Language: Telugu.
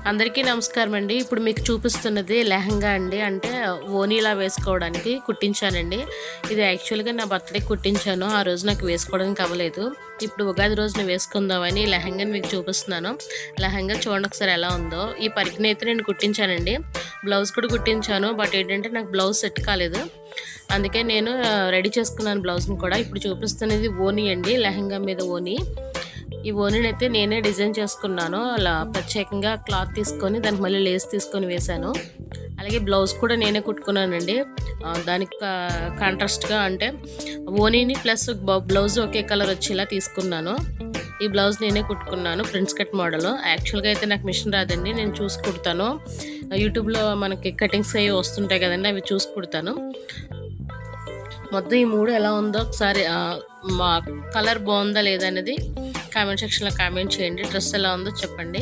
అందరికీ నమస్కారం అండి. ఇప్పుడు మీకు చూపిస్తున్నది లెహంగా అండి. అంటే ఓనీలా వేసుకోవడానికి కుట్టించానండి. ఇది యాక్చువల్‌గా నా బర్త్‌డేకి కుట్టించాను. ఆ రోజు నాకు వేసుకోవడానికి అవ్వలేదు. ఇప్పుడు ఉగాది రోజున వేసుకుందామని ఈ లెహంగాని మీకు చూపిస్తున్నాను. లెహంగా చూడండి ఒకసారి ఎలా ఉందో. ఈ పరికినైతే నేను కుట్టించానండి. బ్లౌజ్ కూడా కుట్టించాను. బట్ ఏంటంటే నాకు బ్లౌజ్ సెట్ కాలేదు. అందుకే నేను రెడీ చేసుకున్నాను బ్లౌజ్‌ని కూడా. ఇప్పుడు చూపిస్తున్నది ఓనీ అండి. లెహంగా మీద ఓనీ. ఈ ఓనీనైతే నేనే డిజైన్ చేసుకున్నాను. అలా ప్రత్యేకంగా క్లాత్ తీసుకొని దానికి మళ్ళీ లేస్ తీసుకొని వేశాను. అలాగే బ్లౌజ్ కూడా నేనే కుట్టుకున్నానండి. దానికి కాంట్రాస్ట్‌గా అంటే ఓనీని ప్లస్ బ్లౌజ్ ఒకే కలర్ వచ్చేలా తీసుకున్నాను. ఈ బ్లౌజ్ నేనే కుట్టుకున్నాను. Prince cut model. యాక్చువల్‌గా అయితే నాకు మిషన్ రాదండి. నేను చూసి కుడతాను. యూట్యూబ్‌లో మనకి కటింగ్స్ అవి వస్తుంటాయి కదండి, అవి చూసి కుడతాను. మొత్తం ఈ 3 ఎలా ఉందో ఒకసారి మా కలర్ బాగుందా లేదా అనేది కామెంట్ సెక్షన్లో కామెంట్ చేయండి. డ్రెస్ ఎలా ఉందో చెప్పండి.